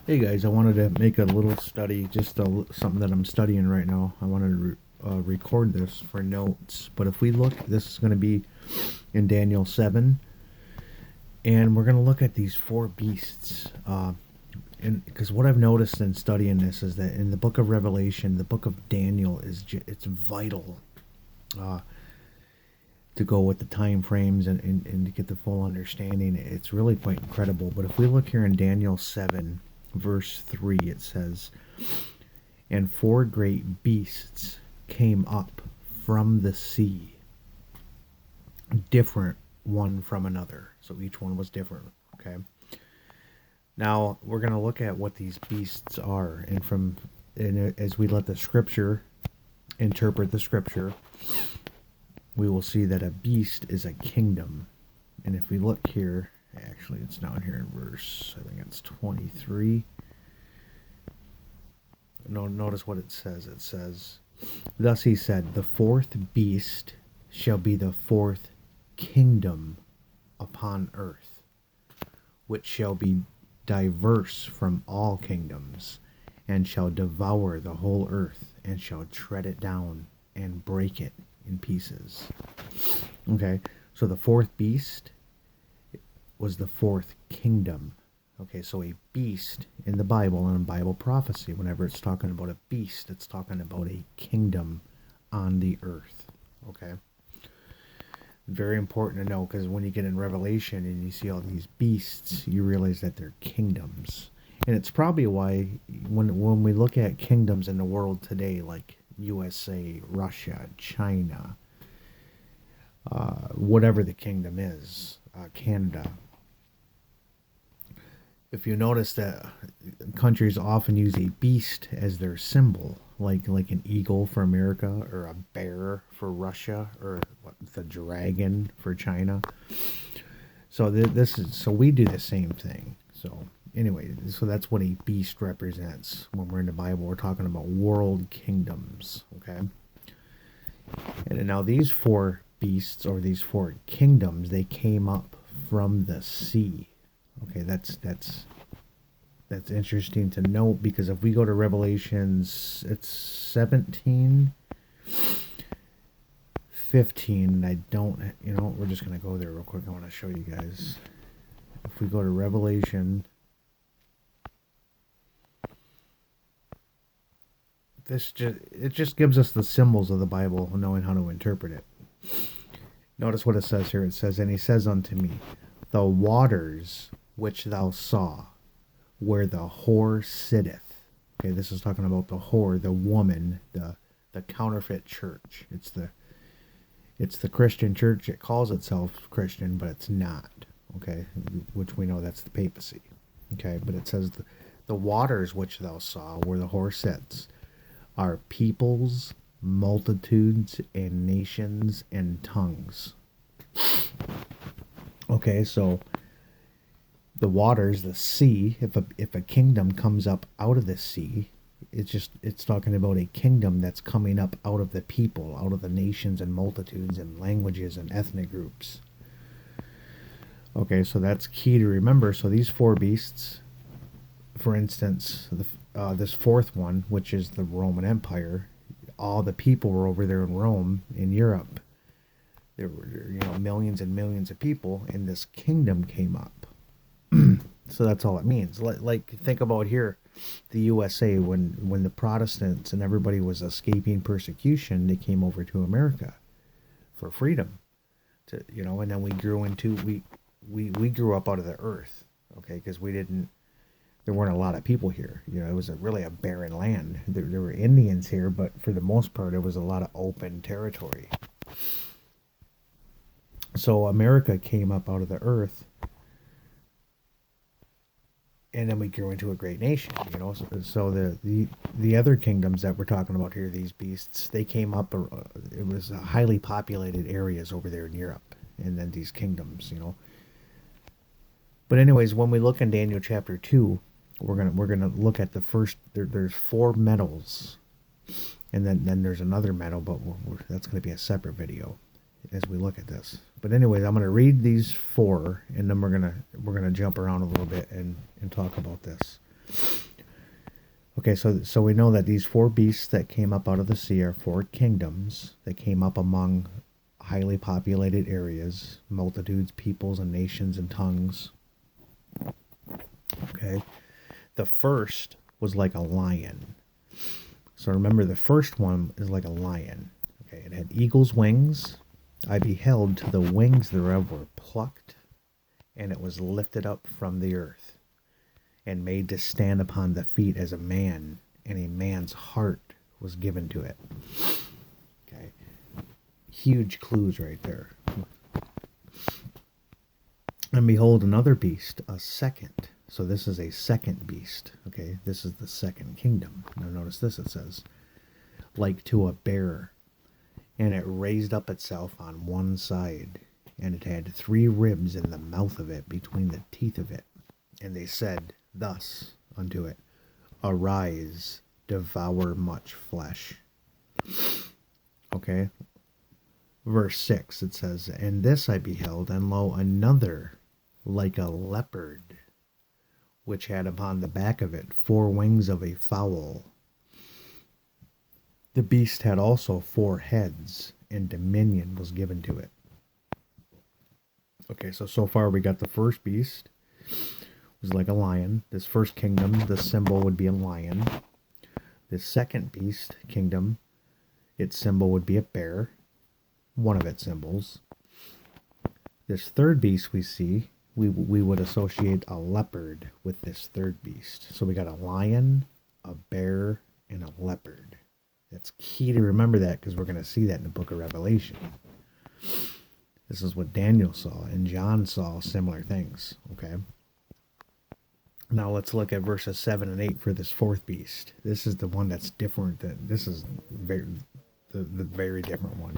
Hey guys, I wanted to make a little study, just something that I'm studying right now. I wanted to record this for notes. But if we look, this is going to be in Daniel 7, and we're going to look at these four beasts. And because what I've noticed in studying this is that in the book of Revelation, the book of Daniel it's vital uh, to go with the time frames and to get the full understanding. It's really quite incredible. But if we look here in Daniel 7, verse 3, it says, "And four great beasts came up from the sea, different one from another." So each one was different. Okay. Now we're going to look at what these beasts are, and as we let the scripture interpret the scripture, we will see that a beast is a kingdom. And if we look here, actually, it's down here in verse, I think it's 23. No, notice what it says. It says, "Thus he said, the fourth beast shall be the fourth kingdom upon earth, which shall be diverse from all kingdoms, and shall devour the whole earth, and shall tread it down, and break it in pieces." Okay, so the fourth beast was the fourth kingdom. Okay, so a beast in the Bible and in Bible prophecy, whenever it's talking about a beast, it's talking about a kingdom on the earth. Okay, very important to know, because when you get in Revelation and you see all these beasts, you realize that they're kingdoms. And it's probably why when we look at kingdoms in the world today, like USA, Russia, China, whatever the kingdom is, Canada, if you notice that countries often use a beast as their symbol, like an eagle for America, or a bear for Russia, or what, the dragon for China. So this is, so we do the same thing. So anyway, so that's what a beast represents. When we're in the Bible, we're talking about world kingdoms. Okay, and now these four beasts, or these four kingdoms, they came up from the sea. Okay, that's interesting to note, because if we go to Revelations, it's 17:15, and I don't, we're just going to go there real quick. I want to show you guys. If we go to Revelation, it just gives us the symbols of the Bible, knowing how to interpret it. Notice what it says here. It says, "And he says unto me, the waters which thou saw, where the whore sitteth." Okay, this is talking about the whore, the woman, the counterfeit church. It's the Christian church. It calls itself Christian, but it's not. Okay, which we know that's the papacy. Okay, but it says the waters which thou saw, where the whore sits, are peoples, multitudes, and nations and tongues. Okay, so the waters, the sea, if a kingdom comes up out of the sea, it's talking about a kingdom that's coming up out of the people, out of the nations and multitudes and languages and ethnic groups. Okay, so that's key to remember. So these four beasts, for instance, this fourth one, which is the Roman Empire, all the people were over there in Rome, in Europe. There were, millions and millions of people, and this kingdom came up. So that's all it means. Like think about here, the USA, when the Protestants and everybody was escaping persecution, they came over to America for freedom. And then we grew up out of the earth, okay, because there weren't a lot of people here. It was really a barren land. There were Indians here, but for the most part, it was a lot of open territory. So America came up out of the earth, and then we grew into a great nation. So the other kingdoms that we're talking about here, these beasts, they came up. It was highly populated areas over there in Europe, and then these kingdoms. But anyways, when we look in Daniel chapter 2, we're gonna look at the first. There's four metals, and then there's another metal, but that's going to be a separate video as we look at this. But anyways, I'm going to read these four, and then we're gonna jump around a little bit and talk about this. Okay, so we know that these four beasts that came up out of the sea are four kingdoms that came up among highly populated areas, multitudes, peoples, and nations and tongues. Okay, the first was like a lion. So remember, the first one is like a lion. Okay, it had eagle's wings. I beheld till the wings thereof were plucked, and it was lifted up from the earth, and made to stand upon the feet as a man, and a man's heart was given to it. Okay, huge clues right there. And behold, another beast, a second. So this is a second beast. Okay, this is the second kingdom. Now notice this, it says, like to a bear, and it raised up itself on one side, and it had three ribs in the mouth of it, between the teeth of it. And they said thus unto it, arise, devour much flesh. Okay. Verse 6, it says, and this I beheld, and lo, another like a leopard, which had upon the back of it four wings of a fowl. The beast had also four heads, and dominion was given to it. Okay, so far we got the first beast. It was like a lion. This first kingdom, the symbol would be a lion. This second beast kingdom, its symbol would be a bear, one of its symbols. This third beast we see, we would associate a leopard with this third beast. So we got a lion, a bear, and a leopard. That's key to remember that, because we're going to see that in the book of Revelation. This is what Daniel saw, and John saw similar things. Okay. Now let's look at verses 7 and 8 for this fourth beast. This is the one that's different. This is the very different one.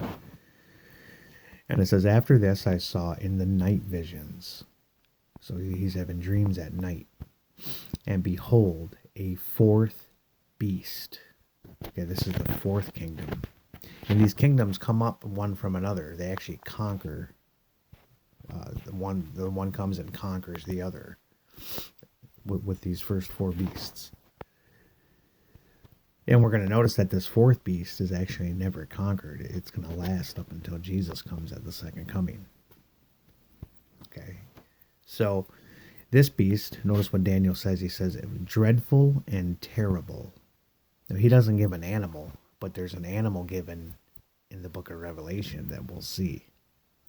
And it says, after this I saw in the night visions. So he's having dreams at night. And behold, a fourth beast. Okay, this is the fourth kingdom. And these kingdoms come up one from another. They actually conquer. The one comes and conquers the other with these first four beasts. And we're going to notice that this fourth beast is actually never conquered. It's going to last up until Jesus comes at the second coming. Okay. So this beast, notice what Daniel says. He says, dreadful and terrible. Now, he doesn't give an animal, but there's an animal given in the book of Revelation that we'll see.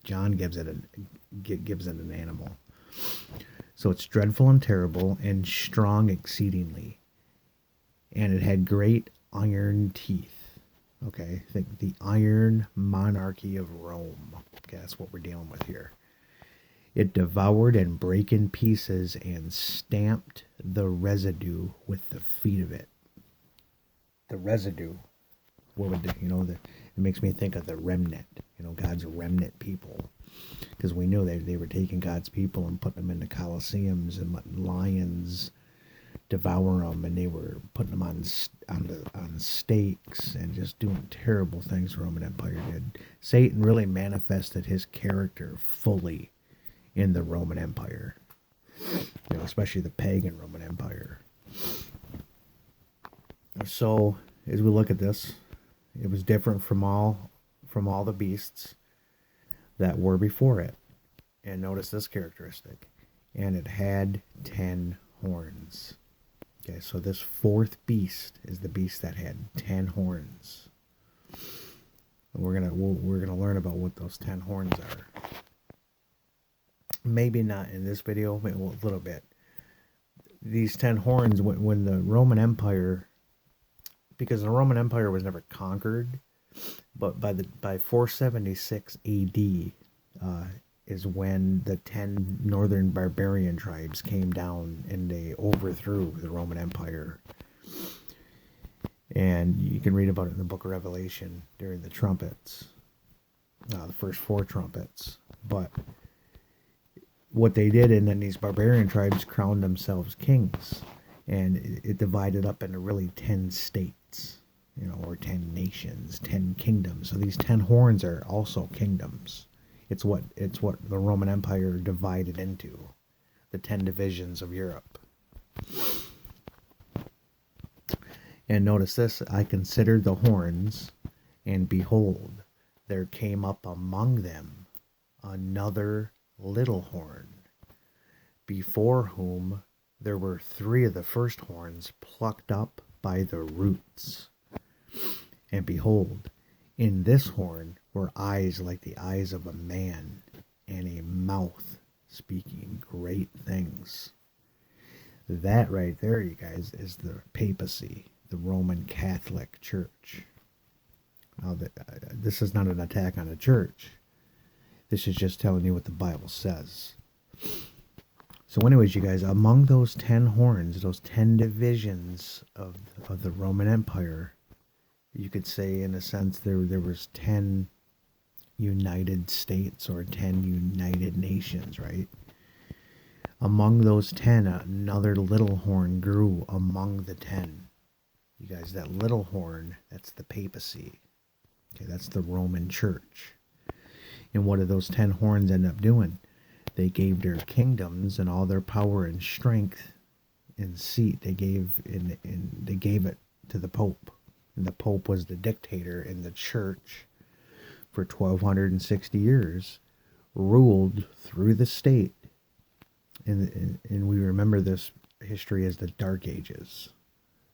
John gives it an animal. So it's dreadful and terrible and strong exceedingly. And it had great iron teeth. Okay, think the iron monarchy of Rome. Okay, that's what we're dealing with here. It devoured and brake in pieces and stamped the residue with the feet of it. The residue, what would it makes me think of the remnant. God's remnant people, because we know they were taking God's people and putting them into coliseums and letting lions devour them, and they were putting them on stakes and just doing terrible things the Roman Empire did. Satan really manifested his character fully in the Roman Empire, especially the pagan Roman Empire. So as we look at this, it was different from all the beasts that were before it. And notice this characteristic. And it had 10 horns. Okay, so this fourth beast is the beast that had 10 horns. And we're gonna learn about what those 10 horns are. Maybe not in this video, maybe a little bit. These 10 horns, when the Roman Empire, because the Roman Empire was never conquered, but by 476 AD is when the 10 northern barbarian tribes came down and they overthrew the Roman Empire. And you can read about it in the book of Revelation during the trumpets, the first 4 trumpets. But what they did, and then these barbarian tribes crowned themselves kings, and it divided up into really 10 states, or 10 nations, 10 kingdoms. So these 10 horns are also kingdoms. It's what the Roman Empire divided into, the 10 divisions of Europe. And notice this, I considered the horns, and behold, there came up among them another little horn, before whom there were three of the first horns plucked up by the roots. And behold, in this horn were eyes like the eyes of a man, and a mouth speaking great things. That right there, you guys, is the papacy, the Roman Catholic Church. Now, this is not an attack on the church. This is just telling you what the Bible says. So anyways, you guys, among those 10 horns, those 10 divisions of the Roman Empire, you could say, in a sense, there was 10 United States or 10 United Nations, right? Among those 10, another little horn grew among the 10. You guys, that little horn, that's the papacy. Okay, that's the Roman Church. And what did those 10 horns end up doing? They gave their kingdoms and all their power and strength and seat. They gave it to the Pope. And the Pope was the dictator, in the church for 1260 years ruled through the state. And we remember this history as the Dark Ages.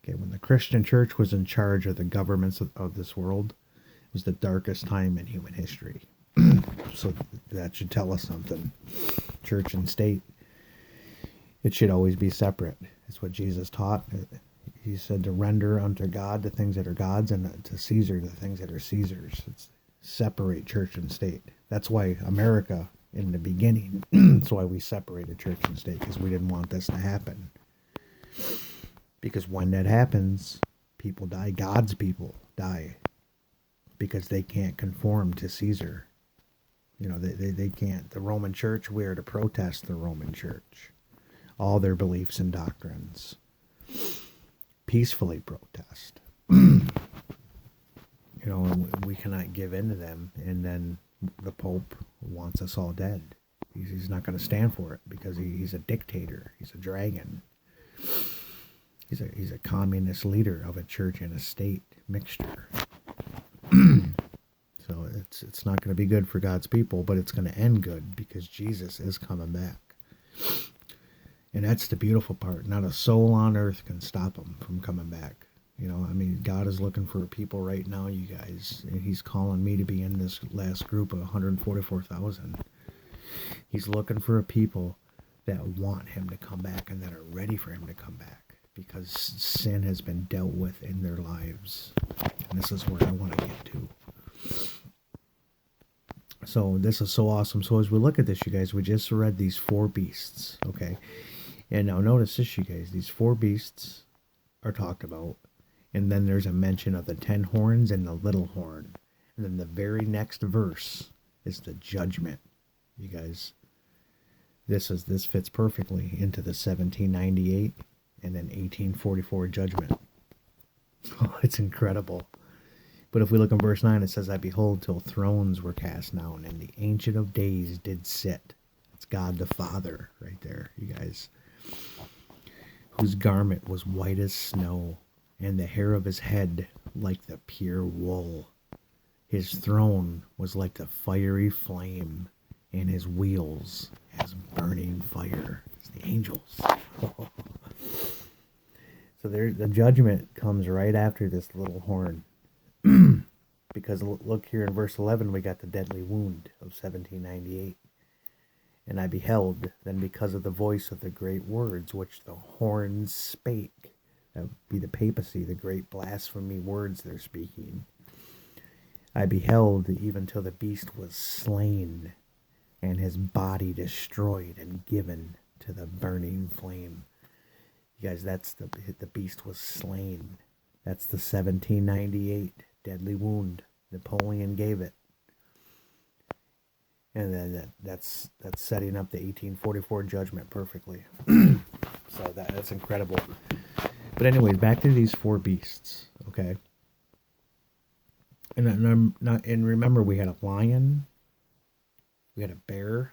Okay, when the Christian church was in charge of the governments of this world, it was the darkest time in human history. So that should tell us something. Church and state, it should always be separate. It's what Jesus taught. He said to render unto God the things that are God's, and to Caesar the things that are Caesar's. It's separate church and state. That's why America, in the beginning, that's why we separated church and state, because we didn't want this to happen. Because when that happens, people die. God's people die because they can't conform to Caesar. You know, they can't. The Roman Church, we are to protest the Roman Church. All their beliefs and doctrines. Peacefully protest. You know, and we cannot give in to them. And then the Pope wants us all dead. He's not going to stand for it because he's a dictator. He's a dragon. He's a communist leader of a church and a state mixture. So it's not going to be good for God's people, but it's going to end good because Jesus is coming back. And that's the beautiful part. Not a soul on earth can stop him from coming back. You know, I mean, God is looking for people right now, you guys. And he's calling me to be in this last group of 144,000. He's looking for a people that want him to come back and that are ready for him to come back, because sin has been dealt with in their lives. And this is where I want to get to. So this is so awesome. So as we look at this, you guys, we just read these 4 beasts, okay? And now notice this, you guys. These 4 beasts are talked about. And then there's a mention of the 10 horns and the little horn. And then the very next verse is the judgment, you guys. This fits perfectly into the 1798 and then 1844 judgment. Oh, it's incredible. But if we look in verse 9, it says, I behold till thrones were cast down, and the Ancient of Days did sit. It's God the Father right there, you guys. Whose garment was white as snow, and the hair of his head like the pure wool. His throne was like the fiery flame, and his wheels as burning fire. It's the angels. So there, the judgment comes right after this little horn. Because look here in verse 11, we got the deadly wound of 1798. And I beheld, then because of the voice of the great words which the horns spake, that would be the papacy, the great blasphemy words they're speaking. I beheld even till the beast was slain, and his body destroyed and given to the burning flame. You guys, that's the beast was slain. That's the 1798 deadly wound. Napoleon gave it. And then that's setting up the 1844 judgment perfectly. So that's incredible. But anyways, back to these 4 beasts, okay? And remember, we had a lion, we had a bear,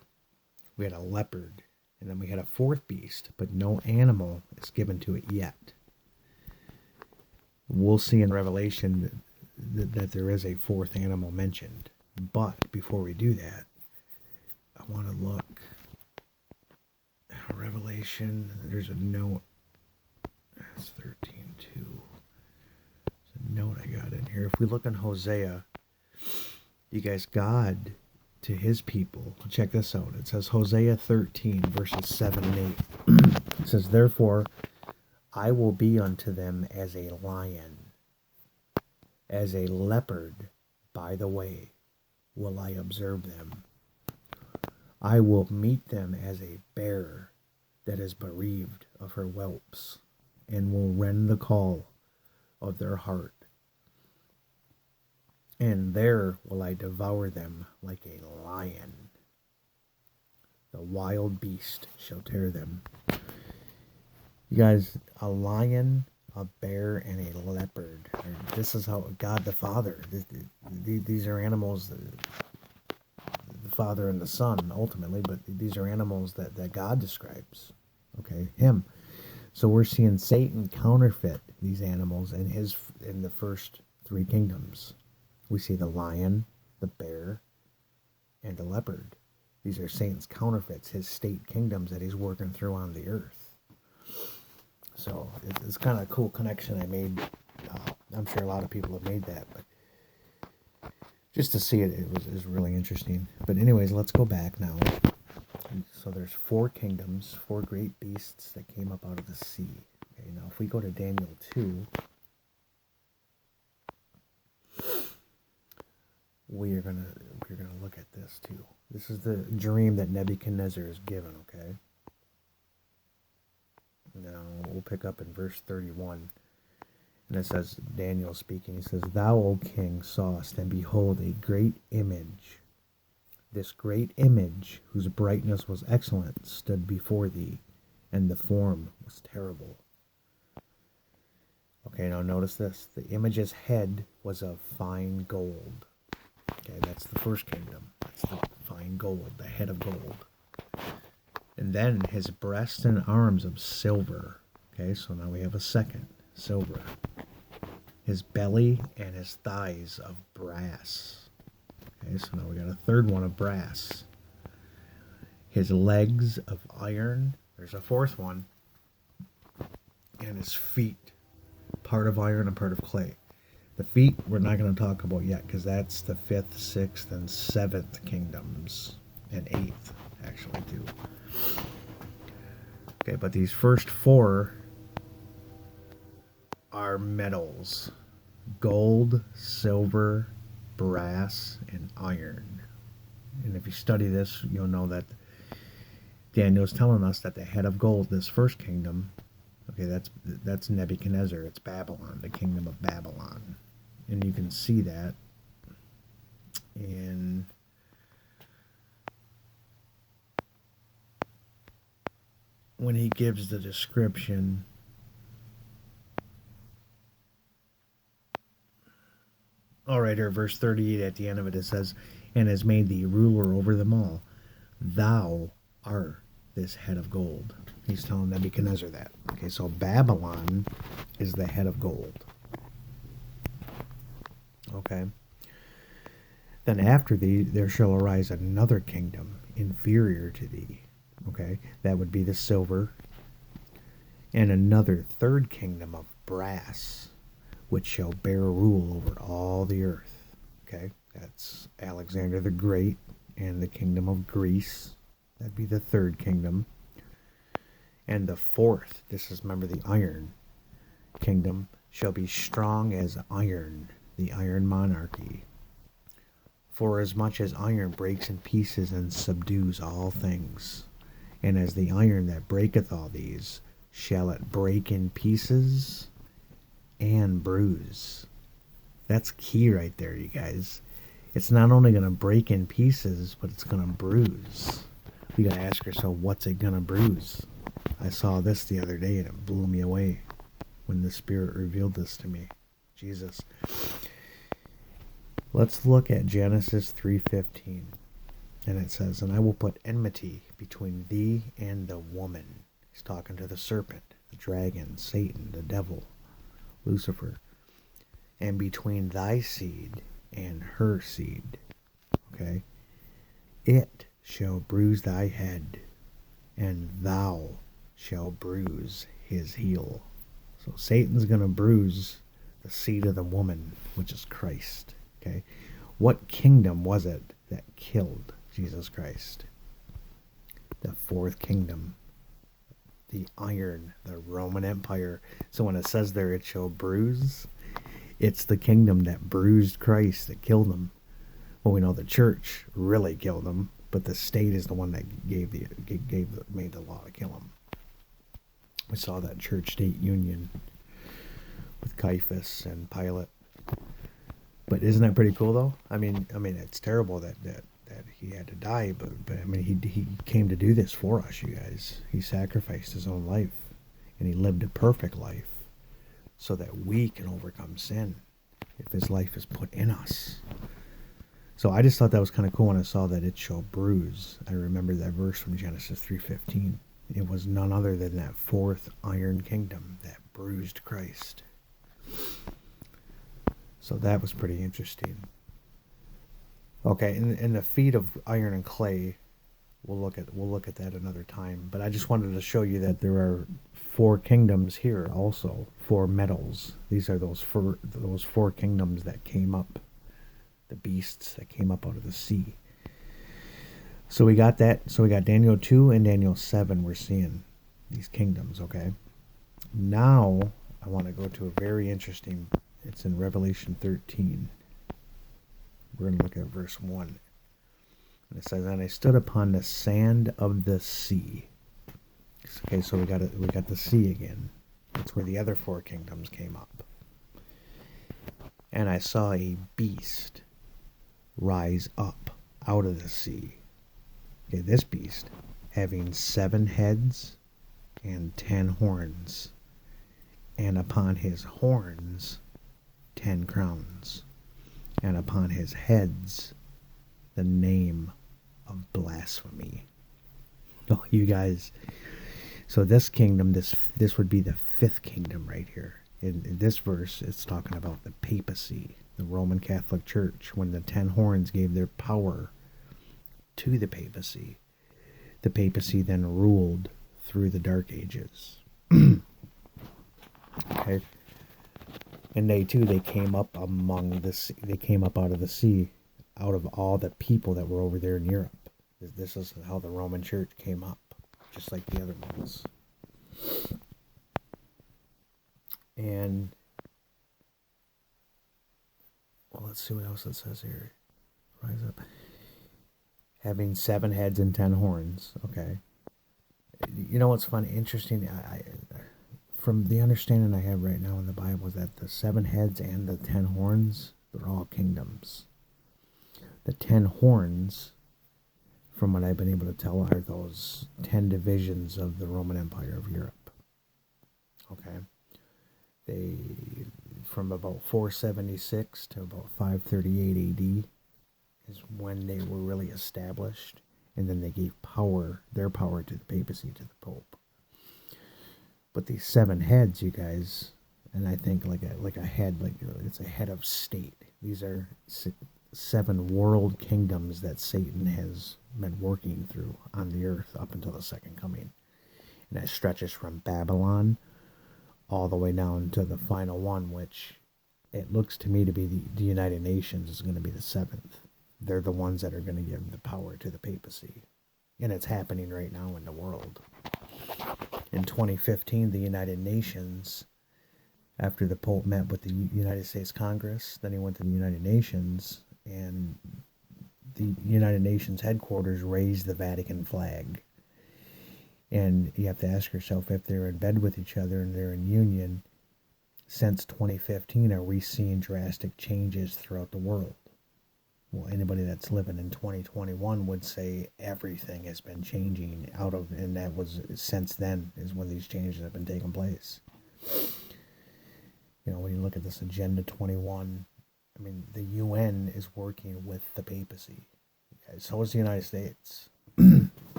we had a leopard, and then we had a 4th beast, but no animal is given to it yet. We'll see in Revelation that there is a fourth animal mentioned. But before we do that, I want to look. Revelation, there's a note. That's 13:2. There's a note I got in here. If we look in Hosea, you guys, God to his people, check this out. It says Hosea 13, verses 7 and 8. It says, therefore, I will be unto them as a lion, as a leopard by the way will I observe them. I will meet them as a bear that is bereaved of her whelps, and will rend the call of their heart. And there will I devour them like a lion. The wild beast shall tear them. You guys, a lion, a bear, and a leopard. This is how God the Father, these are animals, the Father and the Son, ultimately, but these are animals that God describes. Okay, him. So we're seeing Satan counterfeit these animals in the first three kingdoms. We see the lion, the bear, and the leopard. These are Satan's counterfeits, his state kingdoms that he's working through on the earth. So it's kind of a cool connection I made. I'm sure a lot of people have made that, but just to see it is really interesting. But anyways, let's go back now. So there's four kingdoms, four great beasts that came up out of the sea. Okay, now if we go to Daniel 2, we're gonna look at this too. This is the dream that Nebuchadnezzar is given, okay? Now we'll pick up in verse 31. And it says, Daniel speaking, he says, thou, O king, sawest, and behold, a great image. This great image, whose brightness was excellent, stood before thee, and the form was terrible. Okay, now notice this. The image's head was of fine gold. Okay, that's the first kingdom. That's the fine gold, the head of gold. And then his breast and arms of silver. Okay, so now we have a second, silver. His belly and his thighs of brass. Okay, so now we got a third one of brass. His legs of iron. There's a fourth one. And his feet, part of iron and part of clay. The feet we're not going to talk about yet, because that's the 5th, 6th, and 7th kingdoms, and 8th actually too. Okay, but these first four are metals: gold, silver, brass, and iron. And if you study this, you'll know that Daniel's telling us that the head of gold, this first kingdom, okay, that's Nebuchadnezzar. It's Babylon, the kingdom of Babylon. And you can see that in when he gives the description. All right, here, verse 38 at the end of it, it says, and has made thee ruler over them all. Thou art this head of gold. He's telling Nebuchadnezzar that. Okay, so Babylon is the head of gold. Okay. Then after thee there shall arise another kingdom inferior to thee. Okay, that would be the silver. And another third kingdom of brass, which shall bear rule over all the earth. Okay, that's Alexander the Great and the kingdom of Greece. That'd be the third kingdom. And the fourth, this is, remember, the iron kingdom, shall be strong as iron, the iron monarchy. For as much as iron breaks in pieces and subdues all things, and as the iron that breaketh all these, shall it break in pieces and bruise. That's key right there, you guys. It's not only going to break in pieces, but it's going to bruise. We got to ask ourselves, what's it going to bruise? I saw this the other day and it blew me away when the Spirit revealed this to me. Jesus. Let's look at Genesis 3:15. And it says, and I will put enmity between thee and the woman. He's talking to the serpent, the dragon, Satan, the devil, Lucifer. and between thy seed and her seed. Okay? It shall bruise thy head, and thou shalt bruise his heel. So Satan's going to bruise the seed of the woman, which is Christ. Okay? What kingdom was it that killed Jesus Christ? The fourth kingdom. The iron, the Roman Empire. So when it says there, it shall bruise, it's the kingdom that bruised Christ that killed him. Well, we know the church really killed him, but the state is the one that made the law to kill him. We saw that church-state union with Caiaphas and Pilate. But isn't that pretty cool, though? I mean, it's terrible that he had to die, but I mean, he came to do this for us, you guys. He sacrificed his own life, and he lived a perfect life so that we can overcome sin if his life is put in us. So I just thought that was kind of cool when I saw that it shall bruise. I remember that verse from Genesis 3:15. It was none other than that fourth iron kingdom that bruised Christ. So that was pretty interesting. Okay, in the feet of iron and clay, we'll look at that another time. But I just wanted to show you that there are four kingdoms here also, four metals. These are those four kingdoms that came up, the beasts that came up out of the sea. So we got that. So we got Daniel 2 and Daniel 7. We're seeing these kingdoms. Okay. Now I want to go to a very interesting. It's in Revelation 13. We're going to look at verse 1. And it says, "And I stood upon the sand of the sea." Okay, so we got the sea again. That's where the other four kingdoms came up. "And I saw a beast rise up out of the sea." Okay, this beast having 7 heads and 10 horns, and upon his horns 10 crowns, and upon his heads the name of blasphemy. Oh, you guys. So this kingdom, this would be the 5th kingdom right here. In this verse, it's talking about the Papacy, the Roman Catholic Church, when the 10 horns gave their power to the Papacy. The Papacy then ruled through the Dark Ages. Okay. And they came up they came up out of the sea, out of all the people that were over there in Europe. This is how the Roman Church came up, just like the other ones. And, well, let's see what else it says here. Rise up. Having 7 heads and 10 horns. Okay. You know what's funny? Interesting. I from the understanding I have right now in the Bible is that the 7 heads and the 10 horns, they're all kingdoms. The 10 horns, from what I've been able to tell, are those 10 divisions of the Roman Empire of Europe. Okay. They, from about 476 to about 538 AD is when they were really established, and then they gave their power to the papacy, to the Pope. But these 7 heads, you guys, and I think like a head, like it's a head of state. These are 7 world kingdoms that Satan has been working through on the earth up until the second coming. And that stretches from Babylon all the way down to the final one, which it looks to me to be the United Nations is going to be the 7th. They're the ones that are going to give the power to the papacy. And it's happening right now in the world. In 2015, the United Nations, after the Pope met with the United States Congress, then he went to the United Nations, and the United Nations headquarters raised the Vatican flag. And you have to ask yourself, if they're in bed with each other and they're in union, since 2015, are we seeing drastic changes throughout the world? Well, anybody that's living in 2021 would say everything has been changing and that was since then is when these changes have been taking place. You know, when you look at this Agenda 21, I mean, the UN is working with the papacy. So is the United States.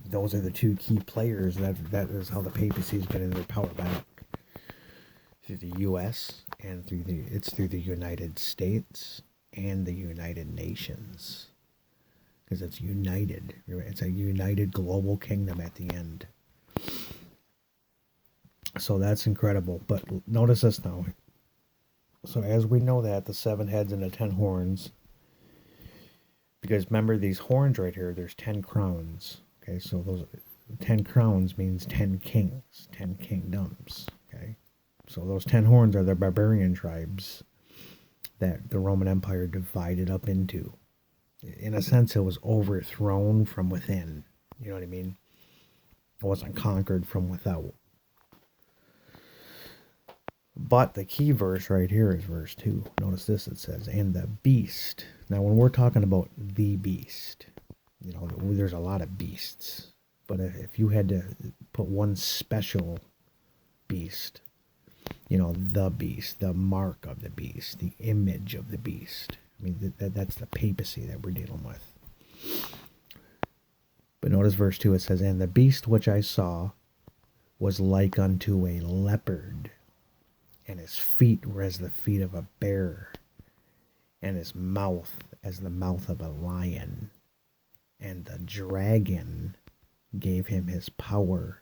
Those are the 2 key players. That is how the papacy is getting their power back. Through the U.S. and it's through the United States and the United Nations, because it's united. It's a united global kingdom at the end. So that's incredible. But notice this now. So as we know that, the 7 heads and the 10 horns, because remember these horns right here, there's 10 crowns. Okay, so those 10 crowns means 10 kings, 10 kingdoms. Okay, so those 10 horns are the barbarian tribes that the Roman Empire divided up into. In a sense, it was overthrown from within. You know what I mean? It wasn't conquered from without. But the key verse right here is verse 2. Notice this, it says, and the beast. Now, when we're talking about the beast, you know, there's a lot of beasts. But if you had to put one special beast, you know, the beast, the mark of the beast, the image of the beast. I mean, that's the papacy that we're dealing with. But notice verse 2, it says, and the beast which I saw was like unto a leopard, and his feet were as the feet of a bear, and his mouth as the mouth of a lion. And the dragon gave him his power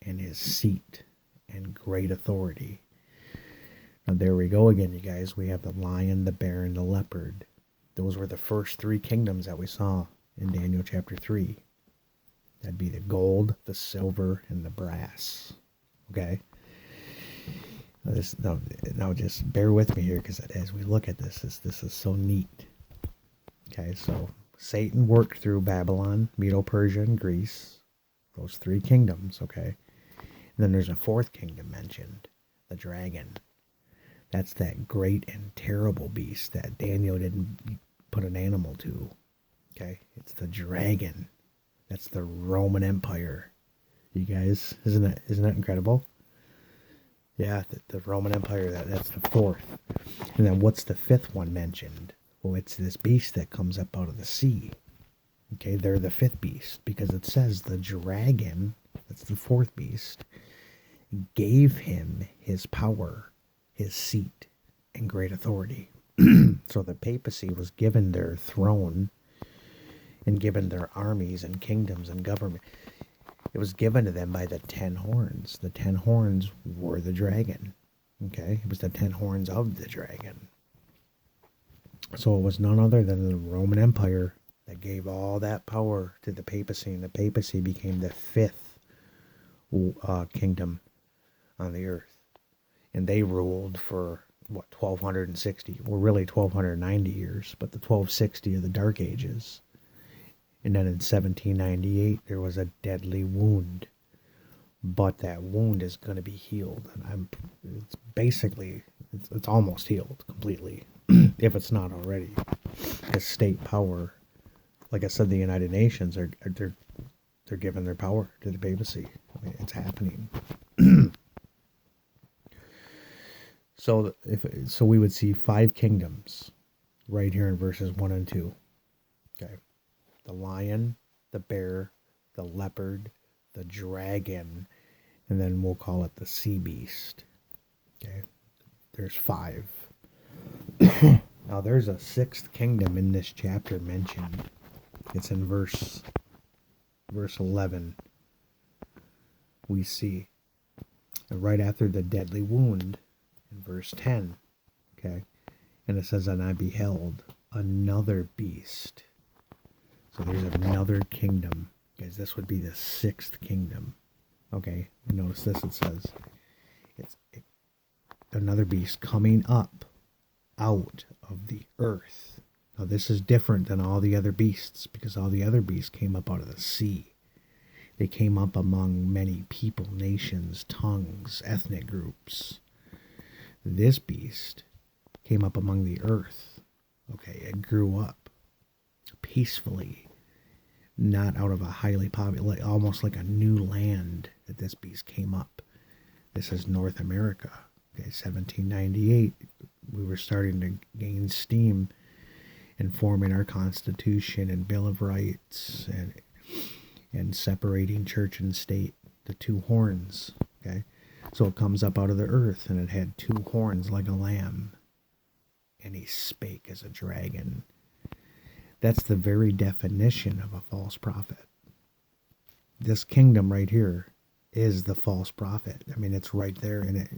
and his seat and great authority. Now there we go again, you guys. We have the lion, the bear, and the leopard. Those were the first 3 kingdoms that we saw in Daniel chapter 3. That'd be the gold, the silver, and the brass. Okay? Now just bear with me here, because as we look at this is so neat. Okay, so Satan worked through Babylon, Medo-Persia, and Greece. Those 3 kingdoms, okay? And then there's a 4th kingdom mentioned, the dragon. That's that great and terrible beast that Daniel didn't put an animal to. Okay? It's the dragon. That's the Roman Empire. You guys, isn't that incredible? Yeah, the Roman Empire, that's the 4th. And then what's the 5th one mentioned? Well, it's this beast that comes up out of the sea. Okay, they're the 5th beast, because it says the dragon, that's the 4th beast, gave him his power, his seat, and great authority. So the papacy was given their throne and given their armies and kingdoms and government. It was given to them by the 10 horns. The 10 horns were the dragon. Okay? It was the 10 horns of the dragon. So it was none other than the Roman Empire that gave all that power to the papacy, and the papacy became the 5th kingdom on the earth. And they ruled for, 1260, well, really 1290 years, but the 1260 of the Dark Ages. And then in 1798, there was a deadly wound. But that wound is going to be healed. And it's almost healed completely, if it's not already. Because state power, like I said, the United Nations, they're giving their power to the papacy. I mean, it's happening. So we would see 5 kingdoms right here in verses 1 and 2. Okay. The lion, the bear, the leopard, the dragon, and then we'll call it the sea beast. Okay. There's 5. Now there's a 6th kingdom in this chapter mentioned. It's in verse 11. We see right after the deadly wound, in verse 10, okay, and it says, and I beheld another beast. So there's another kingdom. Guys, this would be the 6th kingdom. Okay, notice this, it says, another beast coming up out of the earth. Now this is different than all the other beasts, because all the other beasts came up out of the sea. They came up among many people, nations, tongues, ethnic groups. This beast came up among the earth. Okay, it grew up peacefully, not out of a highly populated, almost like a new land that this beast came up. This is North America. Okay, 1798, we were starting to gain steam and forming our Constitution and Bill of Rights and separating church and state, the 2 horns. Okay, So it comes up out of the earth, and it had 2 horns like a lamb, and he spake as a dragon. That's the very definition of a false prophet. This kingdom right here is the false prophet. I mean, it's right there, and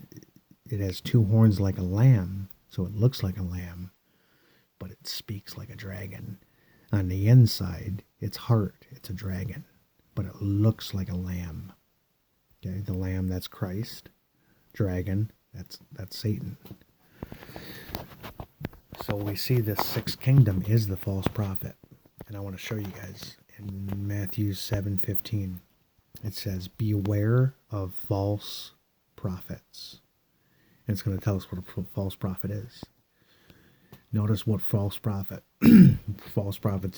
it has 2 horns like a lamb, so it looks like a lamb, but it speaks like a dragon. On the inside, its heart, it's a dragon, but it looks like a lamb. Okay, the lamb, that's Christ. Dragon, that's Satan. So we see this 6th kingdom is the false prophet. And I want to show you guys in Matthew 7:15. It says, beware of false prophets. And it's going to tell us what a false prophet is. Notice what false prophets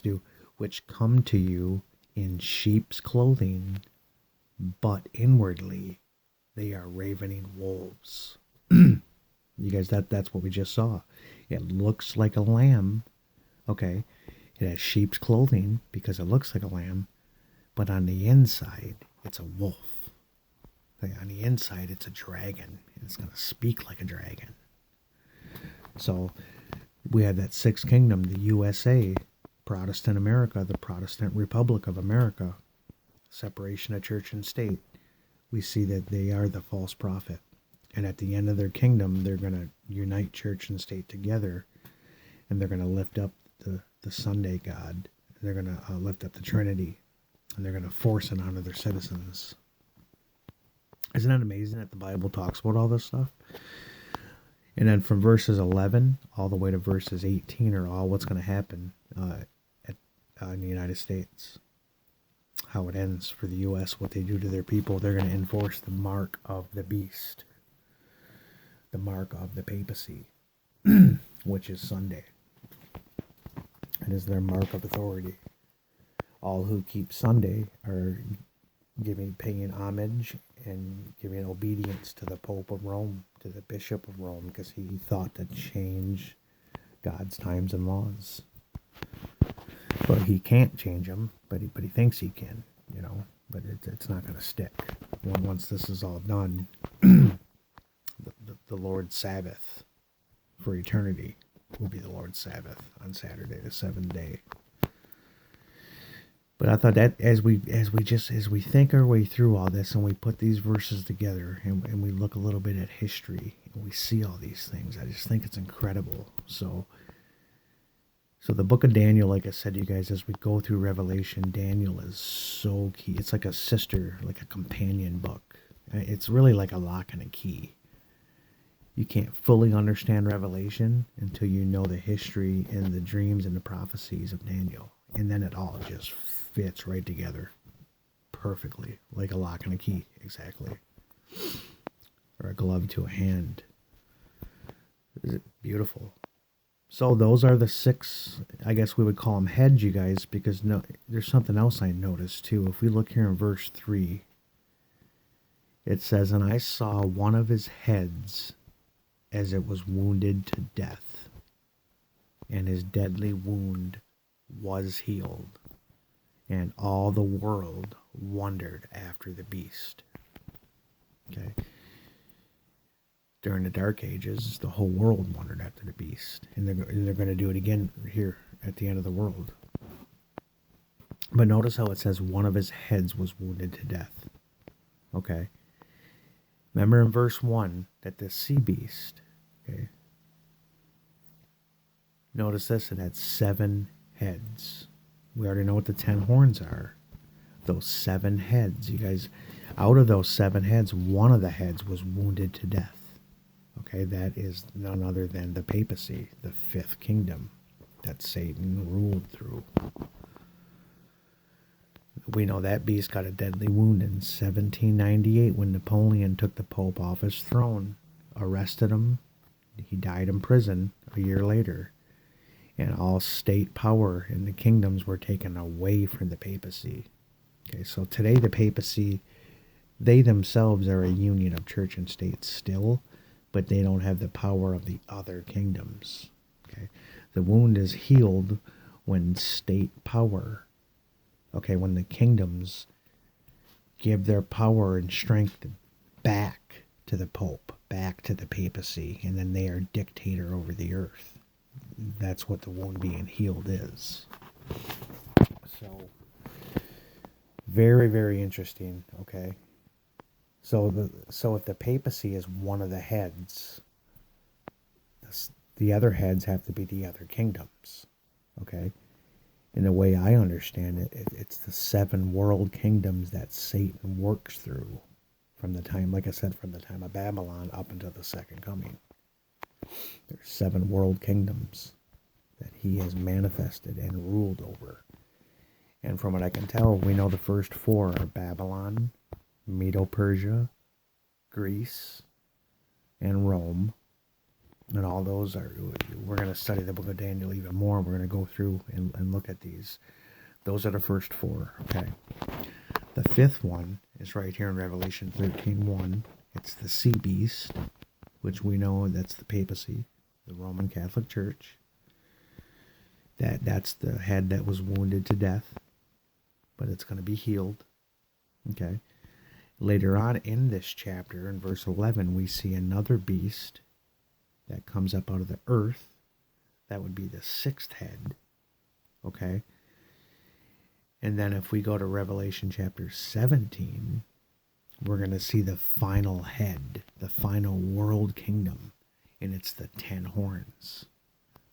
do, which come to you in sheep's clothing, but inwardly they are ravening wolves. You guys, that's what we just saw. It looks like a lamb. Okay. It has sheep's clothing because it looks like a lamb, but on the inside, it's a wolf. Okay, on the inside, it's a dragon. It's going to speak like a dragon. So we have that 6th kingdom, the USA, Protestant America, the Protestant Republic of America, separation of church and state. We see that they are the false prophet. And at the end of their kingdom, they're going to unite church and state together, and they're going to lift up the Sunday God. They're going to lift up the Trinity, and they're going to force it onto their citizens. Isn't that amazing that the Bible talks about all this stuff? And then from verses 11 all the way to verses 18 are all what's going to happen in the United States. How it ends for the U.S., what they do to their people. They're going to enforce the mark of the beast, the mark of the papacy, which is Sunday. It is their mark of authority. All who keep Sunday are paying homage and giving obedience to the Pope of Rome, to the Bishop of Rome, because he thought to change God's times and laws. But he can't change them, but he thinks he can, you know. But it's not going to stick. Once this is all done, the Lord's Sabbath for eternity will be the Lord's Sabbath on Saturday, the 7th day. But I thought that as we think our way through all this, and we put these verses together, and we look a little bit at history, and we see all these things, I just think it's incredible. So the book of Daniel, like I said to you guys, as we go through Revelation, Daniel is so key. It's like a sister, like a companion book. It's really like a lock and a key. You can't fully understand Revelation until you know the history and the dreams and the prophecies of Daniel. And then it all just fits right together perfectly, like a lock and a key, exactly. Or a glove to a hand. Is it beautiful? So those are the 6, I guess we would call them heads, you guys, because no, there's something else I noticed too. If we look here in verse 3, it says, and I saw one of his heads as it was wounded to death, and his deadly wound was healed, and all the world wondered after the beast. Okay. During the Dark Ages, the whole world wondered after the beast, and they're going to do it again here at the end of the world. But notice how it says one of his heads was wounded to death. Okay. Remember in verse 1 that the sea beast, okay, notice this, it had 7 heads. We already know what the 10 horns are. Those 7 heads, you guys, out of those 7 heads, one of the heads was wounded to death. Okay, that is none other than the papacy, the 5th kingdom that Satan ruled through. We know that beast got a deadly wound in 1798 when Napoleon took the Pope off his throne, arrested him. He died in prison a year later. And all state power in the kingdoms were taken away from the papacy. Okay, so today the papacy, they themselves are a union of church and state still, but they don't have the power of the other kingdoms. Okay, the wound is healed when state power, okay, when the kingdoms give their power and strength back to the Pope, back to the papacy, and then they are dictator over the earth. That's what the wound being healed is. So, very, very interesting, okay? So if the papacy is one of the heads, the other heads have to be the other kingdoms, okay? In the way I understand it, it's the 7 world kingdoms that Satan works through from the time, like I said, from the time of Babylon up until the second coming. There's 7 world kingdoms that he has manifested and ruled over. And from what I can tell, we know the first 4 are Babylon, Medo-Persia, Greece, and Rome. And all those are, we're going to study the book of Daniel even more. We're going to go through and look at these. Those are the first 4, okay? The 5th one is right here in Revelation 13:1. It's the sea beast, which we know that's the papacy, the Roman Catholic Church. That's the head that was wounded to death, but it's going to be healed, okay? Later on in this chapter, in verse 11, we see another beast that comes up out of the earth. That would be the 6th head, okay? And then if we go to Revelation chapter 17, we're going to see the final head, the final world kingdom, and it's the 10 horns.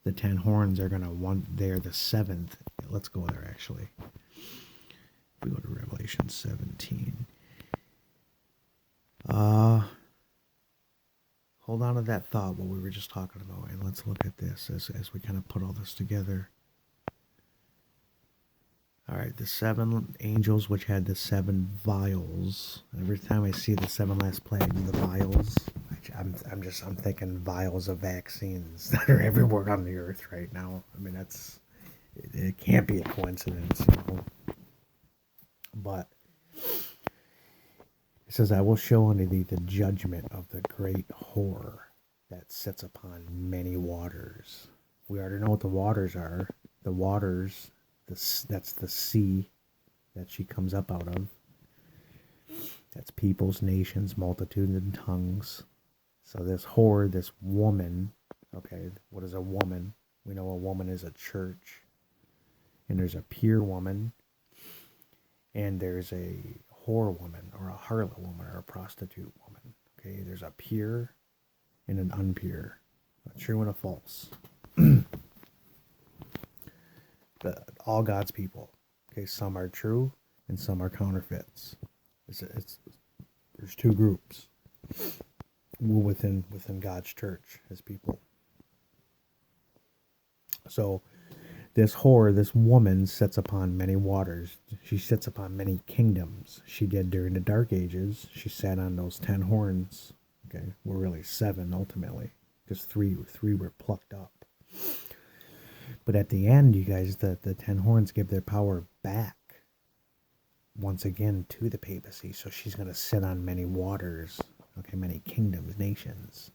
The 10 horns are going to they're the 7th. Let's go there, actually. We go to Revelation 17. Hold on to that thought, what we were just talking about, and let's look at this as we kind of put all this together. All right, the 7 angels which had the 7 vials. Every time I see the 7 last plagues, the vials, I'm thinking vials of vaccines that are everywhere on the earth right now. I mean, it can't be a coincidence, you know. But it says, I will show unto thee the judgment of the great whore that sits upon many waters. We already know what the waters are. The waters, that's the sea that she comes up out of. That's peoples, nations, multitudes, and tongues. So this whore, this woman, okay, what is a woman? We know a woman is a church. And there's a pure woman. And there's a whore woman, or a harlot woman, or a prostitute woman. Okay, there's a pure and an unpure, a true and a false. But all God's people. Okay, some are true and some are counterfeits. There's 2 groups within God's church as people. So this whore, this woman, sits upon many waters. She sits upon many kingdoms. She did during the Dark Ages. She sat on those 10 horns. Okay, were really 7 ultimately, because three were plucked up. But at the end, you guys, the 10 horns give their power back once again to the papacy. So she's going to sit on many waters, okay, many kingdoms, nations.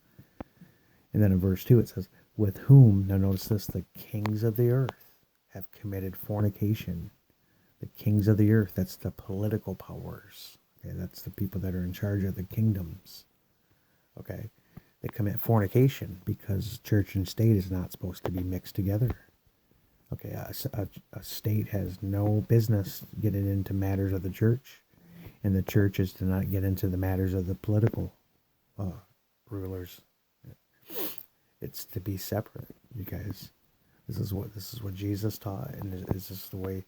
And then in verse 2 it says, with whom, now notice this, the kings of the earth have committed fornication. The kings of the earth, that's the political powers. Okay, that's the people that are in charge of the kingdoms. Okay, they commit fornication because church and state is not supposed to be mixed together. Okay, a state has no business getting into matters of the church, and the church is to not get into the matters of the political rulers. It's to be separate, you guys. This is what Jesus taught, and this is the way.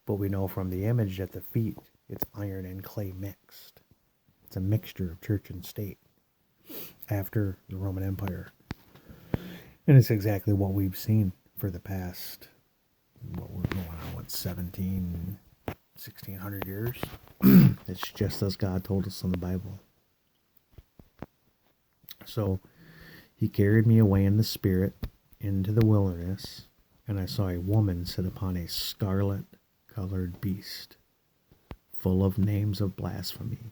But we know from the image at the feet, it's iron and clay mixed. It's a mixture of church and state after the Roman Empire, and it's exactly what we've seen for the past, what we're going on, 1600 years. It's just as God told us in the Bible. So he carried me away in the spirit into the wilderness, and I saw a woman sit upon a scarlet-colored beast, full of names of blasphemy.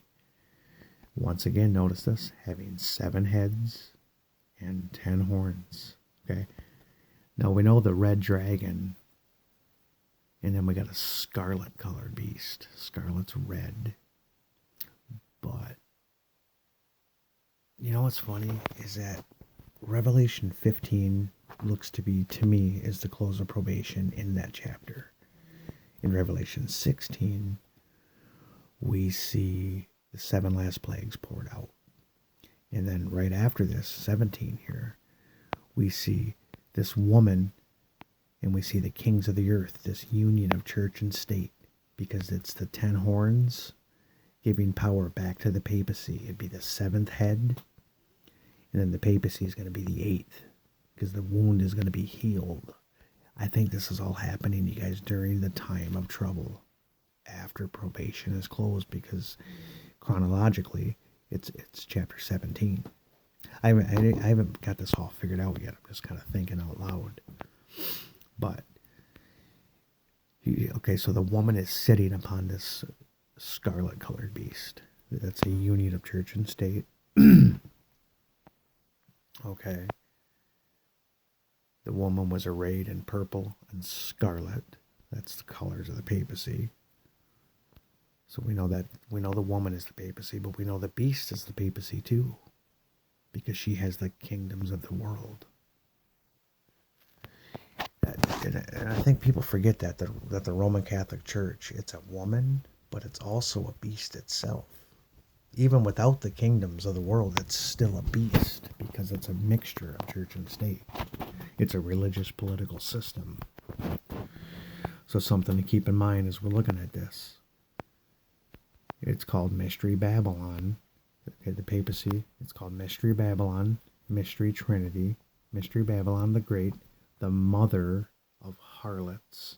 Once again, notice this, having 7 heads and 10 horns. Okay. Now we know the red dragon, and then we got a scarlet-colored beast. Scarlet's red, but You know what's funny is that Revelation 15 looks to be, to me, is the close of probation in that chapter. In Revelation 16, we see the 7 last plagues poured out. And then right after this, 17 here, we see this woman and we see the kings of the earth, this union of church and state, because it's the 10 horns giving power back to the papacy. It'd be the 7th head, and then the papacy is going to be the 8th, because the wound is going to be healed. I think this is all happening, you guys, during the time of trouble, after probation is closed, because chronologically, it's chapter 17. I haven't got this all figured out yet. I'm just kind of thinking out loud. But, okay, so the woman is sitting upon this scarlet colored beast. That's a union of church and state. Okay. The woman was arrayed in purple and scarlet. That's the colors of the papacy. So we know the woman is the papacy, but we know the beast is the papacy too, because she has the kingdoms of the world. And I think people forget that the Roman Catholic Church, it's a woman, but it's also a beast itself. Even without the kingdoms of the world, it's still a beast, because it's a mixture of church and state. It's a religious political system. So something to keep in mind as we're looking at this. It's called Mystery Babylon. Okay, the papacy. It's called Mystery Babylon, Mystery Trinity, Mystery Babylon the Great, the mother of harlots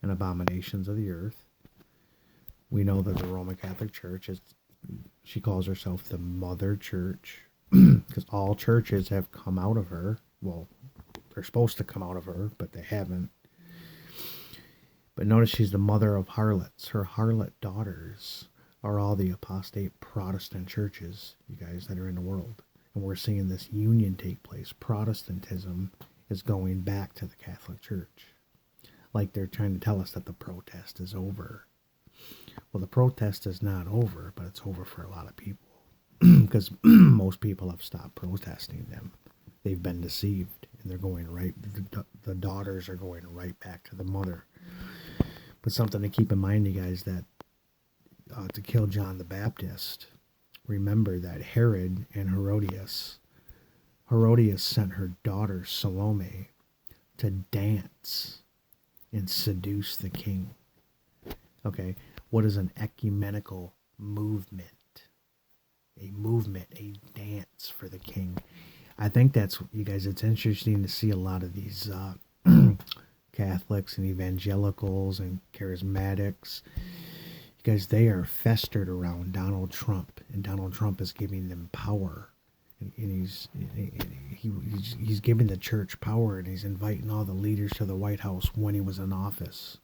and abominations of the earth. We know that the Roman Catholic Church she calls herself the Mother Church, because all churches have come out of her. Well, they're supposed to come out of her, but they haven't. But notice she's the mother of harlots. Her harlot daughters are all the apostate Protestant churches, you guys, that are in the world. And we're seeing this union take place. Protestantism is going back to the Catholic Church. Like they're trying to tell us that the protest is over. Well, the protest is not over, but it's over for a lot of people. Because most people have stopped protesting them. They've been deceived, and they're going right, the daughters are going right back to the mother. But something to keep in mind, you guys, that to kill John the Baptist, remember that Herod and Herodias sent her daughter Salome to dance and seduce the king. Okay, what is an ecumenical movement? A movement, a dance for the king. I think that's, you guys, it's interesting to see a lot of these Catholics and evangelicals and charismatics. You guys, they are festered around Donald Trump, and Donald Trump is giving them power. And he's giving the church power, and he's inviting all the leaders to the White House when he was in office.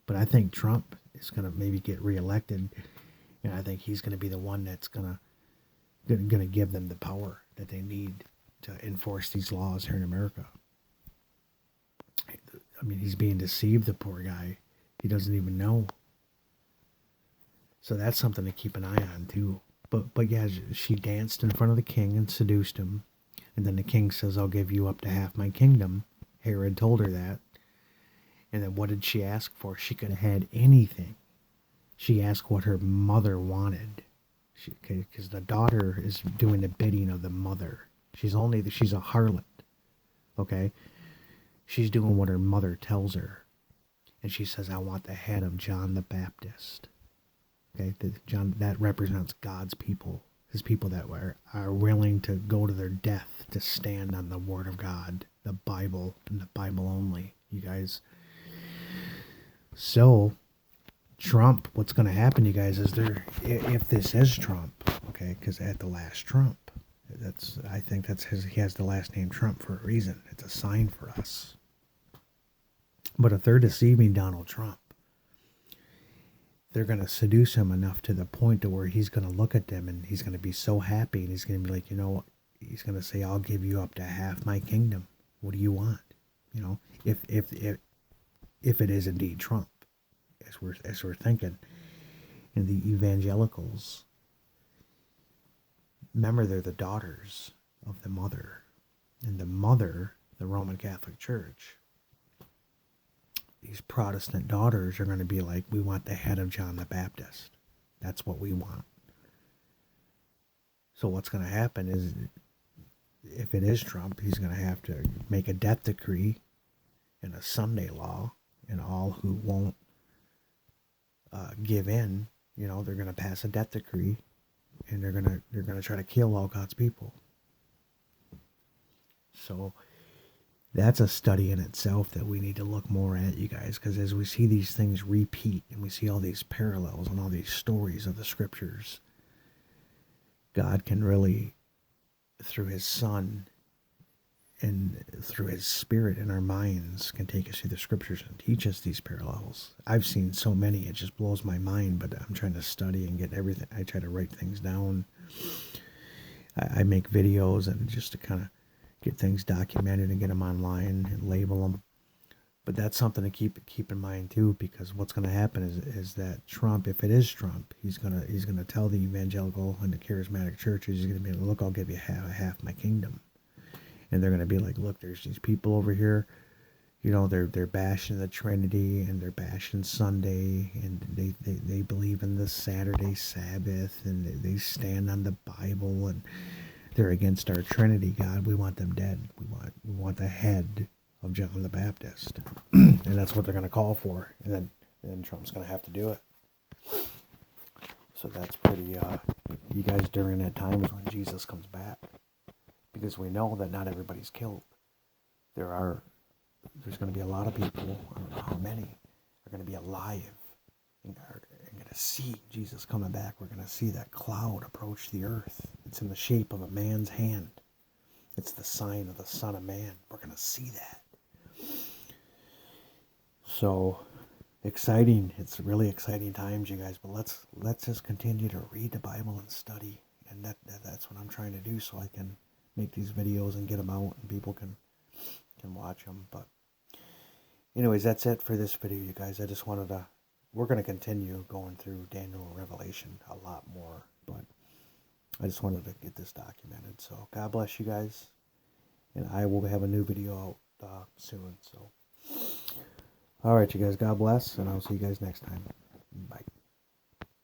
But I think Trump is going to maybe get reelected, and I think he's going to be the one that's going to give them the power that they need to enforce these laws here in America. I mean, he's being deceived, the poor guy. He doesn't even know. So that's something to keep an eye on too. But yeah, she danced in front of the king and seduced him. And then the king says, I'll give you up to half my kingdom. Herod told her that. And then what did she ask for? She could have had anything. She asked what her mother wanted. Because the daughter is doing the bidding of the mother. She's a harlot. Okay? She's doing what her mother tells her. And she says, I want the head of John the Baptist. Okay? John, that represents God's people. His people that are willing to go to their death to stand on the Word of God, the Bible, and the Bible only. You guys. So, Trump, what's going to happen, you guys, is if this is Trump, okay, because at the last Trump, I think he has the last name Trump for a reason. It's a sign for us. But if they're deceiving Donald Trump, they're going to seduce him enough to the point to where he's going to look at them and he's going to be so happy, and he's going to be like, he's going to say, I'll give you up to half my kingdom. What do you want? If it is indeed Trump, as we're thinking. And the evangelicals, remember, they're the daughters of the mother. And the mother, the Roman Catholic Church. These Protestant daughters are going to be like, we want the head of John the Baptist. That's what we want. So what's going to happen is, if it is Trump, he's going to have to make a death decree and a Sunday law, and all who won't give in, they're going to pass a death decree, and they're going to try to kill all God's people. So that's a study in itself that we need to look more at, you guys, because as we see these things repeat and we see all these parallels and all these stories of the scriptures, God can really, through his Son and through his Spirit in our minds, can take us through the scriptures and teach us these parallels. I've seen so many, it just blows my mind, but I'm trying to study and get everything. I try to write things down. I make videos and just to kind of get things documented and get them online and label them. But that's something to keep in mind too, because what's going to happen is that Trump, if it is Trump, he's gonna tell the evangelical and the charismatic churches, he's going to be like, look, I'll give you half my kingdom. And they're going to be like, look, there's these people over here, they're bashing the Trinity, and they're bashing Sunday, and they believe in the Saturday Sabbath, and they stand on the Bible, and they're against our Trinity, God. We want them dead. We want the head of John the Baptist. And that's what they're going to call for. And then Trump's going to have to do it. So that's pretty, you guys, during that time is when Jesus comes back. Because we know that not everybody's killed. There's going to be a lot of people, I don't know how many, are going to be alive and are going to see Jesus coming back. We're going to see that cloud approach the earth. It's in the shape of a man's hand. It's the sign of the Son of Man. We're going to see that. So exciting. It's really exciting times, you guys. But let's just continue to read the Bible and study. And that's what I'm trying to do, so I can make these videos and get them out and people can watch them. But anyways, that's it for this video, you guys. I just wanted to, we're going to continue going through Daniel and Revelation a lot more, but I just wanted to get this documented. So God bless you guys, and I will have a new video out soon. So all right, you guys, God bless, and I'll see you guys next time.